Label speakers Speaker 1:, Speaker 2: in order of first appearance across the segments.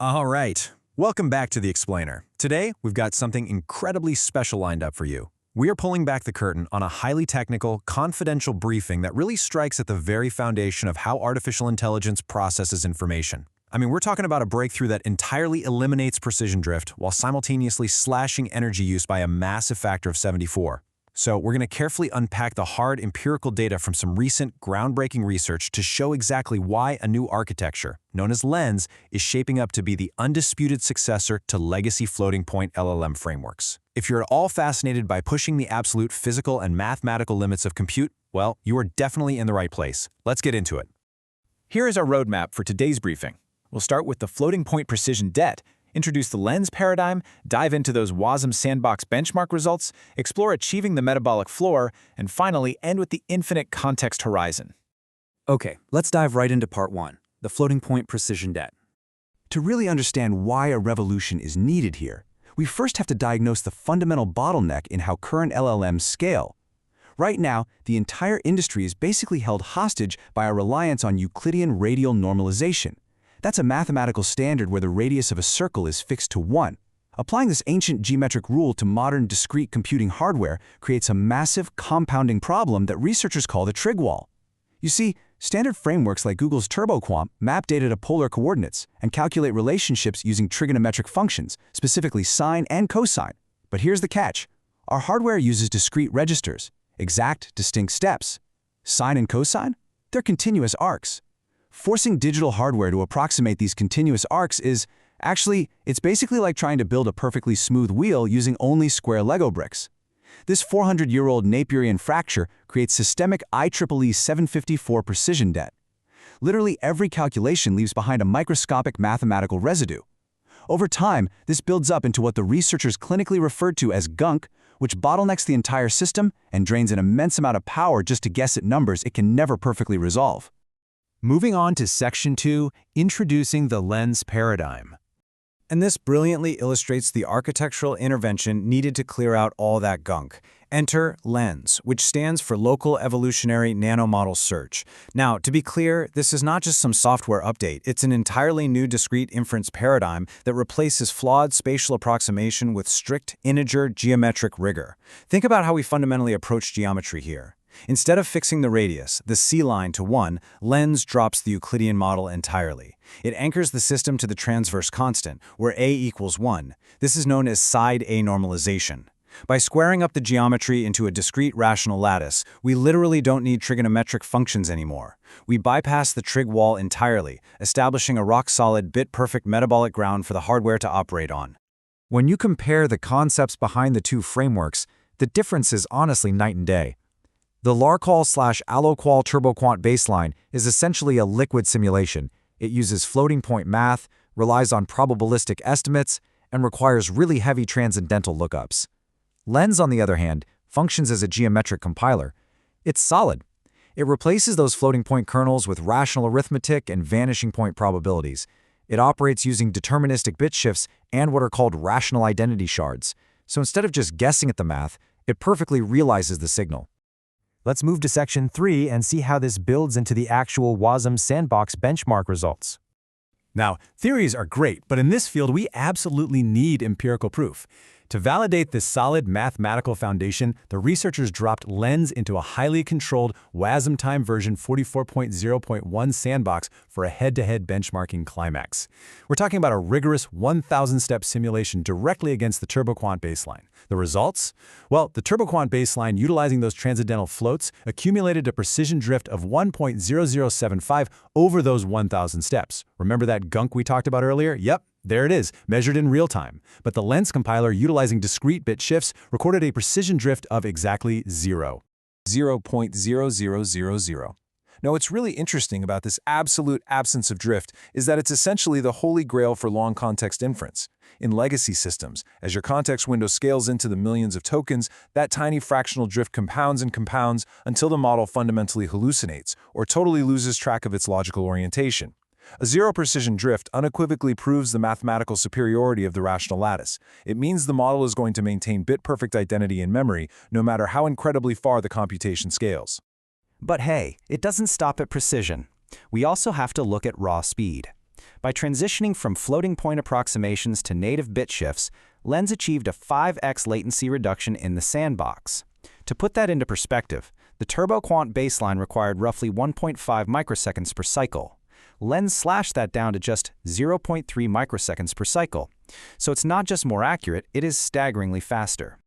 Speaker 1: All right, welcome back to The Explainer. Today, we've got something incredibly special lined up for you. We are pulling back the curtain on a highly technical, confidential briefing that really strikes at the very foundation of how artificial intelligence processes information. I mean, we're talking about a breakthrough that entirely eliminates precision drift while simultaneously slashing energy use by a massive factor of 74. So we're going to carefully unpack the hard empirical data from some recent groundbreaking research to show exactly why a new architecture, known as LENS, is shaping up to be the undisputed successor to legacy floating-point LLM frameworks. If you're at all fascinated by pushing the absolute physical and mathematical limits of compute, well, you are definitely in the right place. Let's get into it.
Speaker 2: Here is our roadmap for today's briefing. We'll start with the floating-point precision debt, introduce the LENS paradigm, dive into those WASM sandbox benchmark results, explore achieving the metabolic floor, and finally end with the infinite context horizon.
Speaker 3: Okay, let's dive right into part one, the floating-point precision debt. To really understand why a revolution is needed here, we first have to diagnose the fundamental bottleneck in how current LLMs scale. Right now, the entire industry is basically held hostage by a reliance on Euclidean radial normalization. That's a mathematical standard where the radius of a circle is fixed to 1. Applying this ancient geometric rule to modern discrete computing hardware creates a massive compounding problem that researchers call the trig wall. You see, standard frameworks like Google's TurboQuant map data to polar coordinates and calculate relationships using trigonometric functions, specifically sine and cosine. But here's the catch. Our hardware uses discrete registers, exact, distinct steps. Sine and cosine? They're continuous arcs. Forcing digital hardware to approximate these continuous arcs it's basically like trying to build a perfectly smooth wheel using only square Lego bricks. This 400-year-old Naperian fracture creates systemic IEEE 754 precision debt. Literally every calculation leaves behind a microscopic mathematical residue. Over time, this builds up into what the researchers clinically referred to as gunk, which bottlenecks the entire system and drains an immense amount of power just to guess at numbers it can never perfectly resolve.
Speaker 1: Moving on to Section 2, Introducing the LENS Paradigm.
Speaker 2: And this brilliantly illustrates the architectural intervention needed to clear out all that gunk. Enter LENS, which stands for Local Evolutionary Nanomodel Search. Now, to be clear, this is not just some software update. It's an entirely new discrete inference paradigm that replaces flawed spatial approximation with strict integer geometric rigor. Think about how we fundamentally approach geometry here. Instead of fixing the radius, the C-line, to 1, LENS drops the Euclidean model entirely. It anchors the system to the transverse constant, where a equals 1. This is known as side A normalization. By squaring up the geometry into a discrete rational lattice, we literally don't need trigonometric functions anymore. We bypass the trig wall entirely, establishing a rock-solid, bit-perfect metabolic ground for the hardware to operate on.
Speaker 4: When you compare the concepts behind the two frameworks, the difference is honestly night and day. The LARQUAL/ALLOQUAL TurboQuant baseline is essentially a liquid simulation. It uses floating-point math, relies on probabilistic estimates, and requires really heavy transcendental lookups. LENS, on the other hand, functions as a geometric compiler. It's solid. It replaces those floating-point kernels with rational arithmetic and vanishing point probabilities. It operates using deterministic bit shifts and what are called rational identity shards. So instead of just guessing at the math, it perfectly realizes the signal.
Speaker 1: Let's move to Section 3 and see how this builds into the actual WASM sandbox benchmark results. Now, theories are great, but in this field, we absolutely need empirical proof. To validate this solid mathematical foundation, the researchers dropped LENS into a highly controlled WASM time version 44.0.1 sandbox for a head-to-head benchmarking climax. We're talking about a rigorous 1,000-step simulation directly against the TurboQuant baseline. The results? Well, the TurboQuant baseline, utilizing those transcendental floats, accumulated a precision drift of 1.0075 over those 1,000 steps. Remember that gunk we talked about earlier? Yep. There it is, measured in real time. But the LENS compiler, utilizing discrete bit shifts, recorded a precision drift of exactly 0.0000. Now, what's really interesting about this absolute absence of drift is that it's essentially the holy grail for long context inference. In legacy systems, as your context window scales into the millions of tokens, that tiny fractional drift compounds and compounds until the model fundamentally hallucinates or totally loses track of its logical orientation. A zero-precision drift unequivocally proves the mathematical superiority of the rational lattice. It means the model is going to maintain bit-perfect identity in memory, no matter how incredibly far the computation scales.
Speaker 5: But hey, it doesn't stop at precision. We also have to look at raw speed.
Speaker 1: By transitioning from floating-point approximations to native bit shifts, Lens achieved a 5x latency reduction in the sandbox. To put that into perspective, the TurboQuant baseline required roughly 1.5 microseconds per cycle. Lens slashed that down to just 0.3 microseconds per cycle. So it's not just more accurate, it is staggeringly faster.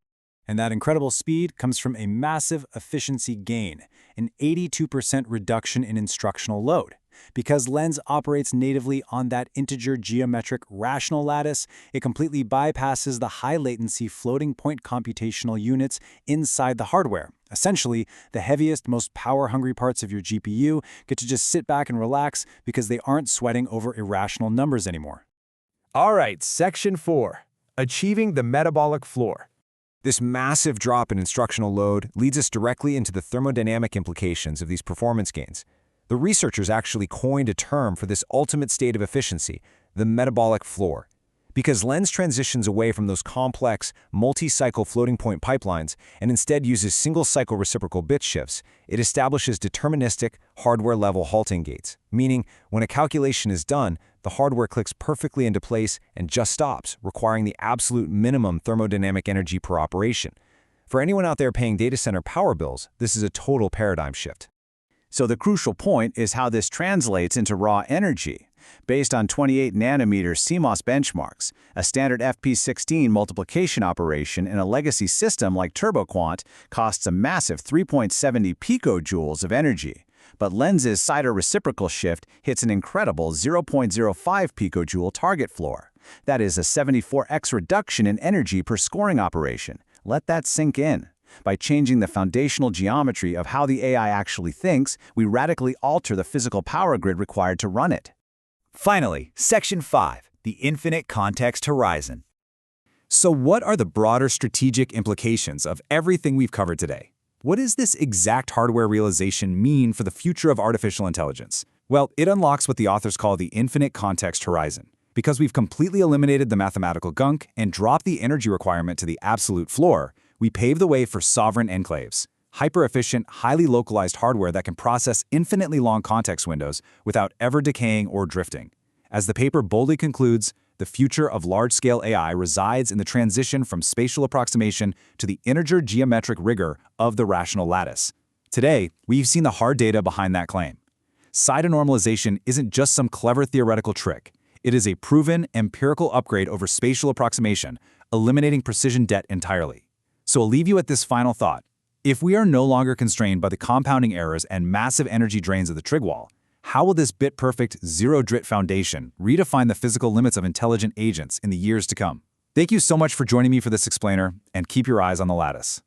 Speaker 2: And that incredible speed comes from a massive efficiency gain, an 82% reduction in instructional load. Because Lens operates natively on that integer geometric rational lattice, it completely bypasses the high-latency floating-point computational units inside the hardware. Essentially, the heaviest, most power-hungry parts of your GPU get to just sit back and relax because they aren't sweating over irrational numbers anymore.
Speaker 1: All right, Section 4. Achieving the metabolic floor. This massive drop in instructional load leads us directly into the thermodynamic implications of these performance gains. The researchers actually coined a term for this ultimate state of efficiency, the metabolic floor. Because Lens transitions away from those complex, multi-cycle floating-point pipelines and instead uses single-cycle reciprocal bit shifts, it establishes deterministic, hardware-level halting gates, meaning when a calculation is done, the hardware clicks perfectly into place and just stops, requiring the absolute minimum thermodynamic energy per operation. For anyone out there paying data center power bills, this is a total paradigm shift.
Speaker 2: So the crucial point is how this translates into raw energy. Based on 28-nanometer CMOS benchmarks, a standard FP16 multiplication operation in a legacy system like TurboQuant costs a massive 3.70 picojoules of energy. But Lens's Cider reciprocal shift hits an incredible 0.05 picojoule target floor. That is a 74x reduction in energy per scoring operation. Let that sink in. By changing the foundational geometry of how the AI actually thinks, we radically alter the physical power grid required to run it.
Speaker 3: Finally, Section 5, the infinite context horizon. So what are the broader strategic implications of everything we've covered today? What does this exact hardware realization mean for the future of artificial intelligence? Well, it unlocks what the authors call the infinite context horizon. Because we've completely eliminated the mathematical gunk and dropped the energy requirement to the absolute floor, we pave the way for sovereign enclaves, hyper-efficient, highly localized hardware that can process infinitely long context windows without ever decaying or drifting. As the paper boldly concludes, the future of large-scale AI resides in the transition from spatial approximation to the integer geometric rigor of the rational lattice. Today, we've seen the hard data behind that claim. Cider normalization isn't just some clever theoretical trick. It is a proven, empirical upgrade over spatial approximation, eliminating precision debt entirely. So I'll leave you at this final thought. If we are no longer constrained by the compounding errors and massive energy drains of the trig wall, how will this bit-perfect, zero-drit foundation redefine the physical limits of intelligent agents in the years to come? Thank you so much for joining me for this explainer, and keep your eyes on the lattice.